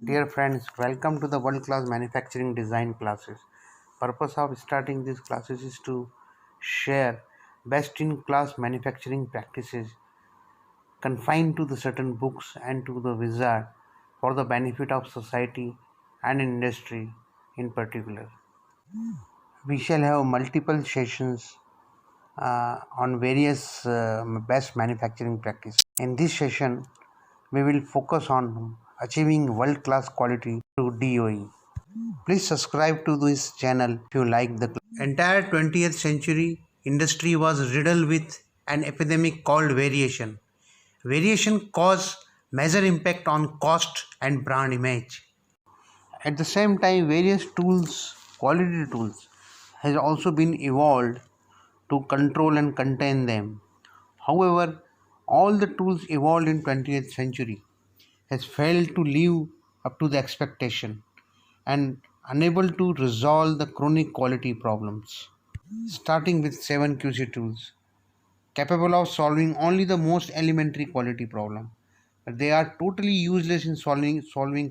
Dear friends, welcome to the World Class Manufacturing Design classes. Purpose of starting these classes is to share best in class manufacturing practices confined to the certain books and to the wizard for the benefit of society and industry in particular. We shall have multiple sessions on various best manufacturing practices. In this session, we will focus on achieving world class quality through DOE. Please subscribe to this channel if you like the entire 20th century industry was riddled with an epidemic called variation. Variation caused major impact on cost and brand image. At the same time, various tools, quality tools, has also been evolved to control and contain them. However, all the tools evolved in 20th century has failed to live up to the expectation and unable to resolve the chronic quality problems. Starting with 7 QC tools, capable of solving only the most elementary quality problem, but they are totally useless in solving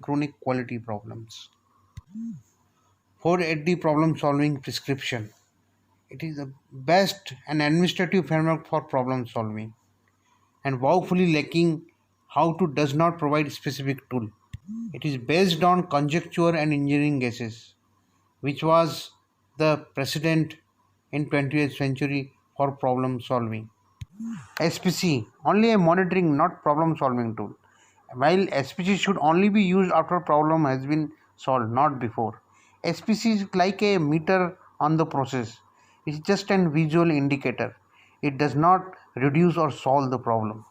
chronic quality problems. 480 problem solving prescription. It is the best and administrative framework for problem solving and woefully lacking how to does not provide specific tool. It is based on conjecture and engineering guesses, which was the precedent in 20th century for problem solving. SPC, only a monitoring, not problem solving tool. While SPC should only be used after problem has been solved, not before. SPC is like a meter on the process. It's just an visual indicator. It does not reduce or solve the problem.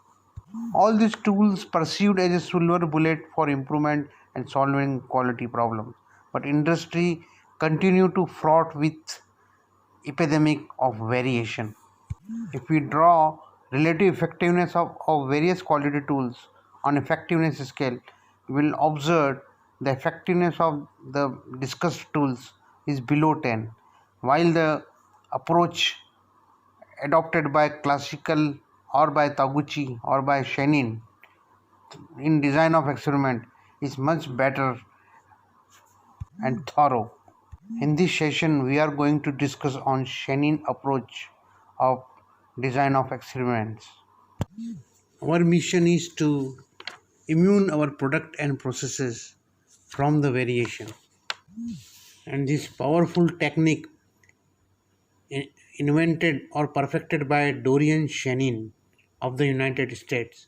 All these tools perceived as a silver bullet for improvement and solving quality problems, but industry continue to fraught with epidemic of variation. If we draw relative effectiveness of various quality tools on effectiveness scale, we will observe the effectiveness of the discussed tools is below 10, while the approach adopted by classical or by Taguchi or by Shenin in design of experiment is much better and thorough. In this session, we are going to discuss on Shenin approach of design of experiments. Our mission is to immune our product and processes from the variation. And this powerful technique invented or perfected by Dorian Shenin of the United States,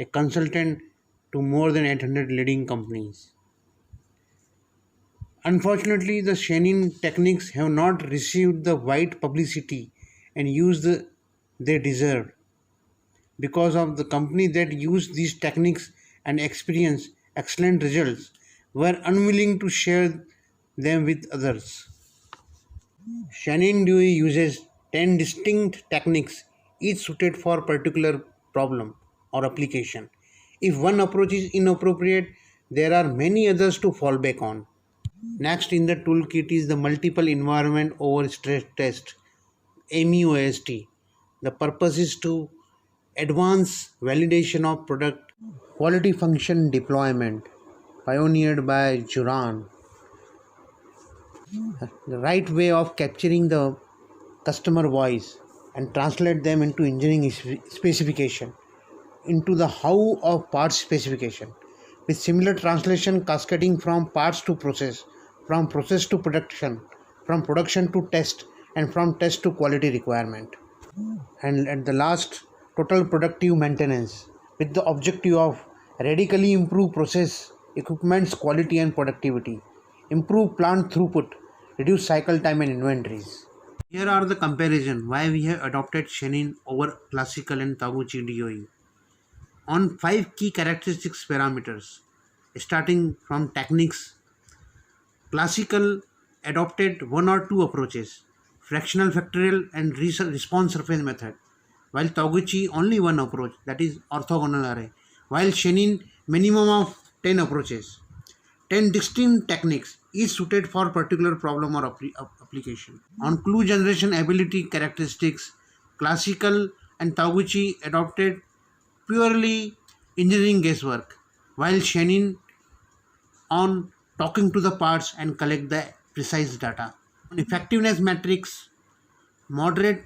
a consultant to more than 800 leading companies. Unfortunately, the Shenin techniques have not received the wide publicity and use they deserved because of the company that used these techniques and experienced excellent results were unwilling to share them with others. Shenin Dewey uses 10 distinct techniques, each suited for a particular problem or application. If one approach is inappropriate, there are many others to fall back on. Next in the toolkit is the multiple environment over stress test, MEOST. The purpose is to advance validation of product quality function deployment, pioneered by Juran. The right way of capturing the customer voice and translate them into engineering specification, into the how of parts specification, with similar translation cascading from parts to process, from process to production, from production to test, and from test to quality requirement. And at the last, total productive maintenance, with the objective of radically improve process, equipment's quality and productivity, improve plant throughput, reduce cycle time and inventories. Here are the comparison why we have adopted Shenin over classical and Taguchi DOE on 5 key characteristics parameters. Starting from techniques, classical adopted 1 or 2 approaches, fractional factorial and response surface method, while Taguchi only one approach, that is orthogonal array, while Shenin minimum of 10 approaches. 10 distinct techniques, each suited for particular problem or application. On clue generation ability characteristics, classical and Taguchi adopted purely engineering guesswork, while Shenin on talking to the parts and collect the precise data. On effectiveness metrics, moderate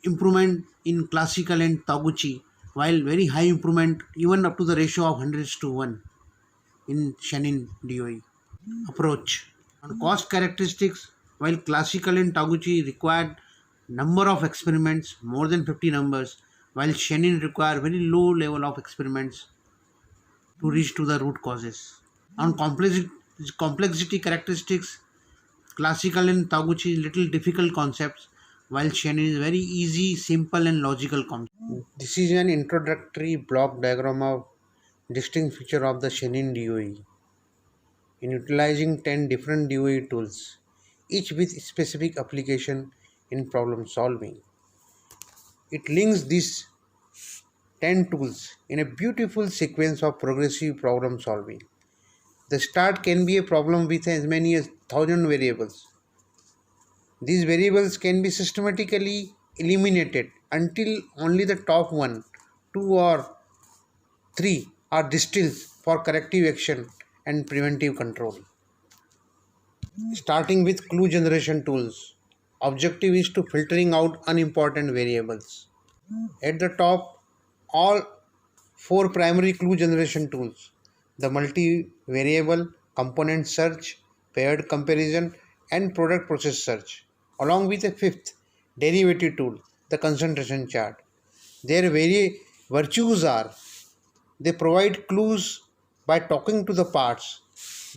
improvement in classical and Taguchi, while very high improvement even up to the ratio of 100:1 in Shannon DOE. Approach on cost characteristics, while classical and Taguchi required number of experiments more than 50 numbers, while Shannon require very low level of experiments to reach to the root causes. On complexity characteristics, classical and Taguchi little difficult concepts, while Shannon is very easy, simple and logical concept. This is an introductory block diagram of distinct feature of the Shannon DOE. In utilizing 10 different DOE tools, each with specific application in problem solving. It links these 10 tools in a beautiful sequence of progressive problem solving. The start can be a problem with as many as 1,000 variables. These variables can be systematically eliminated until only the top 1, 2 or 3 are distilled for corrective action and preventive control. Starting with clue generation tools. Objective is to filtering out unimportant variables. At the top, all 4 primary clue generation tools: the multi-variable, component search, paired comparison, and product process search, along with a 5th derivative tool, the concentration chart. Their virtues are they provide clues by talking to the parts.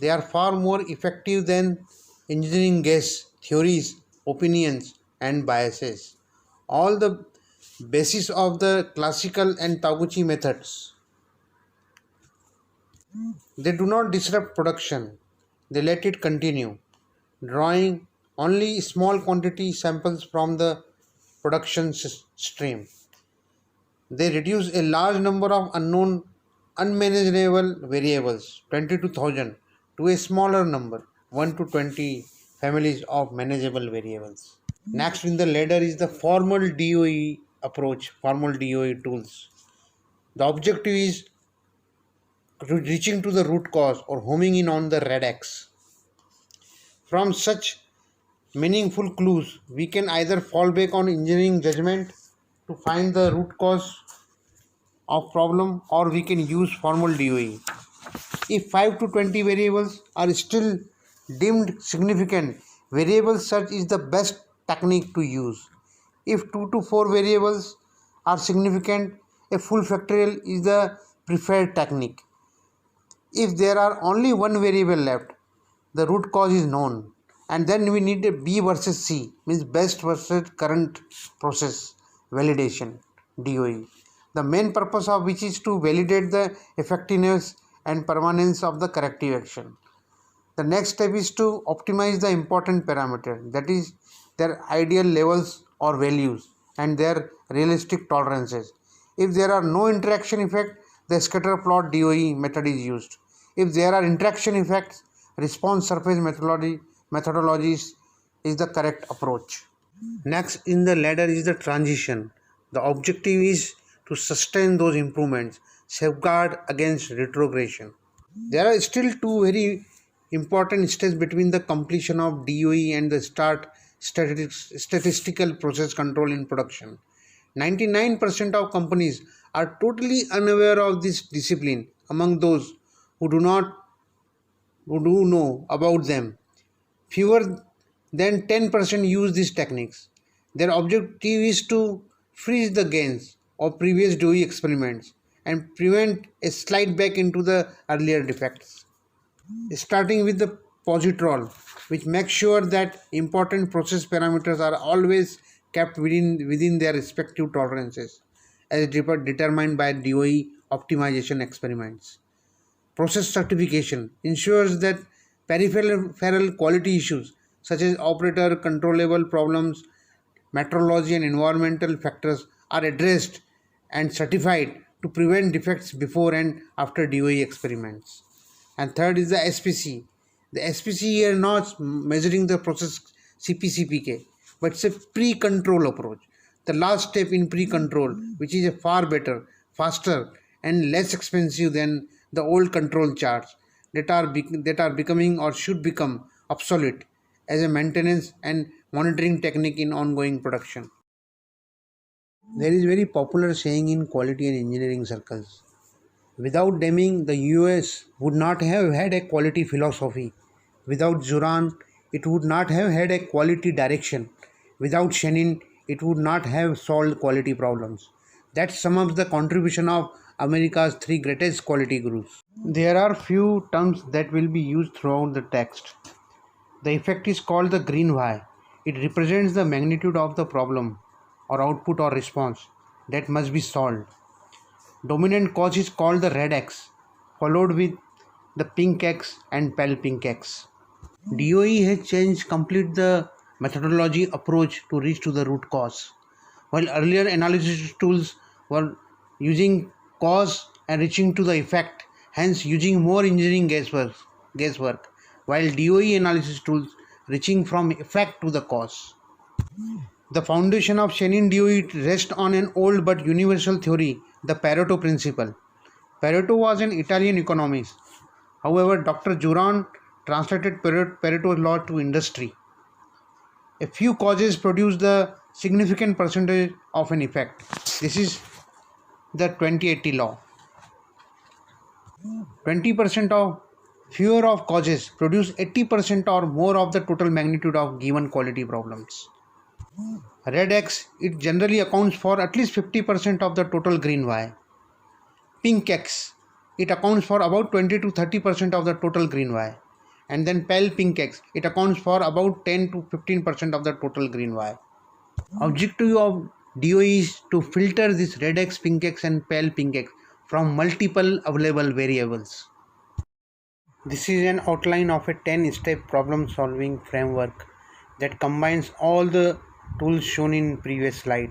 They are far more effective than engineering guess, theories, opinions, and biases. All the basis of the classical and Taguchi methods. They do not disrupt production. They let it continue, drawing only small quantity samples from the production stream. They reduce a large number of unknown, unmanageable variables, 22,000, to a smaller number, 1 to 20 families of manageable variables. Next in the ladder is the formal DOE approach, formal DOE tools. The objective is reaching to the root cause or homing in on the red X. From such meaningful clues, we can either fall back on engineering judgment to find the root cause of problem, or we can use formal DOE. If 5 to 20 variables are still deemed significant, variable search is the best technique to use. If 2 to 4 variables are significant, a full factorial is the preferred technique. If there are only one variable left, the root cause is known, and then we need a B versus C, means best versus current process validation, DOE. The main purpose of which is to validate the effectiveness and permanence of the corrective action. The next step is to optimize the important parameter, that is their ideal levels or values and their realistic tolerances. If there are no interaction effect, the scatter plot DOE method is used. If there are interaction effects, response surface methodologies is the correct approach. Next in the ladder is the transition. The objective is to sustain those improvements, safeguard against retrogression. There are still two very important steps between the completion of DOE and the statistical process control in production. 99% of companies are totally unaware of this discipline among those who do know about them. Fewer than 10% use these techniques. Their objective is to freeze the gains of previous DOE experiments and prevent a slide back into the earlier defects. Starting with the positron, which makes sure that important process parameters are always kept within their respective tolerances as determined by DOE optimization experiments. Process certification ensures that peripheral quality issues such as operator controllable problems, metrology and environmental factors are addressed and certified to prevent defects before and after DOE experiments. And third is the SPC. The SPC here not measuring the process CPCPK, but it's a pre-control approach. The last step in pre-control, which is a far better, faster and less expensive than the old control charts, because it reduces the that are becoming or should become obsolete as a maintenance and monitoring technique in ongoing production. There is very popular saying in quality and engineering circles. Without Deming, the US would not have had a quality philosophy. Without Juran, it would not have had a quality direction. Without Shenin, it would not have solved quality problems. That sums up the contribution of America's three greatest quality gurus. There are few terms that will be used throughout the text. The effect is called the green Y. It represents the magnitude of the problem or output or response that must be solved. Dominant cause is called the red X, followed with the pink X and pale pink X. DOE has changed complete the methodology approach to reach to the root cause. While earlier analysis tools were using cause and reaching to the effect, hence using more engineering guesswork, while DOE analysis tools reaching from effect to the cause. The foundation of Shenin DOE rests on an old but universal theory, the Pareto principle. Pareto was an Italian economist. However, Dr. Juran translated Pareto's law to industry. A few causes produce the significant percentage of an effect. This is the 2080 law. 20% of fewer of causes produce 80% or more of the total magnitude of given quality problems. Red X, it generally accounts for at least 50% of the total green Y. Pink X, it accounts for about 20 to 30% of the total green Y. And then pale pink X, it accounts for about 10 to 15% of the total green Y. Objective of DOE is to filter this red X, pink X and pale pink X from multiple available variables. This is an outline of a 10-step problem solving framework that combines all the tools shown in previous slide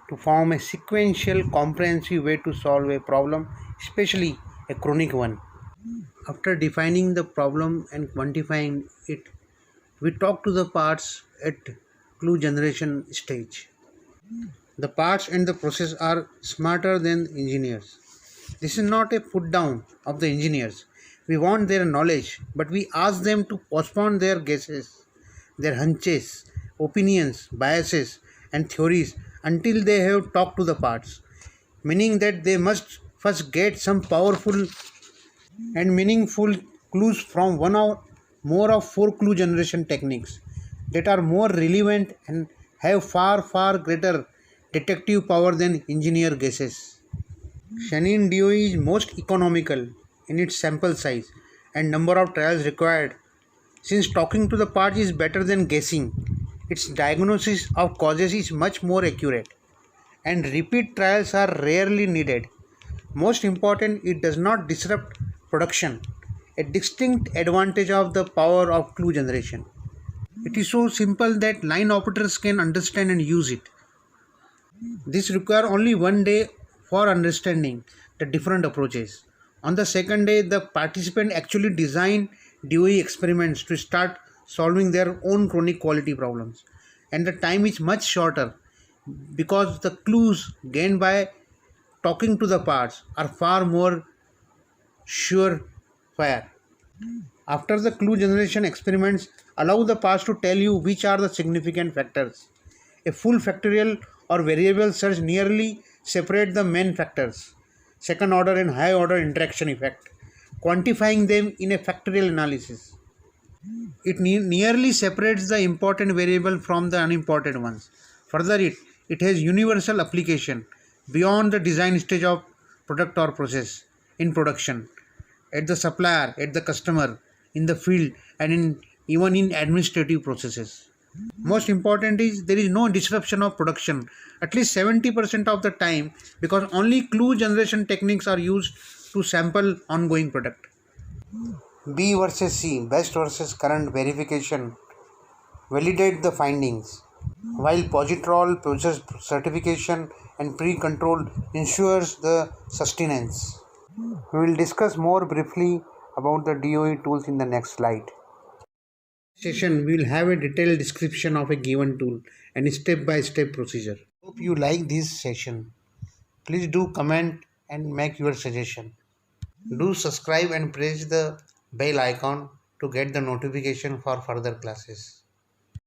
to form a sequential comprehensive way to solve a problem, especially a chronic one. After defining the problem and quantifying it, we talk to the parts at clue generation stage. The parts and the process are smarter than engineers. This is not a put down of the engineers. We want their knowledge, but we ask them to postpone their guesses, their hunches, opinions, biases, and theories until they have talked to the parts, meaning that they must first get some powerful and meaningful clues from one or more of four clue generation techniques that are more relevant and have far greater detective power than engineer guesses. Shenin DOE is most economical in its sample size and number of trials required. Since talking to the parts is better than guessing, its diagnosis of causes is much more accurate, and repeat trials are rarely needed. Most important, it does not disrupt production, a distinct advantage of the power of clue generation. It is so simple that line operators can understand and use it. This requires only one day for understanding the different approaches. On the second day, the participant actually design DOE experiments to start solving their own chronic quality problems. And the time is much shorter because the clues gained by talking to the parts are far more surefire. After the clue generation experiments, allow the parts to tell you which are the significant factors. A full factorial or variable search nearly separate the main factors, second order and high order interaction effect, quantifying them in a factorial analysis. It nearly separates the important variable from the unimportant ones. Further, it has universal application beyond the design stage of product or process in production, at the supplier, at the customer, in the field, and even in administrative processes. Most important is there is no disruption of production at least 70% of the time because only clue generation techniques are used to sample ongoing product. B versus C, best versus current verification, validate the findings, while positron process certification and pre-control ensures the sustenance. We will discuss more briefly about the DOE tools in the next slide. Session we will have a detailed description of a given tool and step-by-step procedure. Hope you like this session. Please do comment and make your suggestion. Do subscribe and press the bell icon to get the notification for further classes.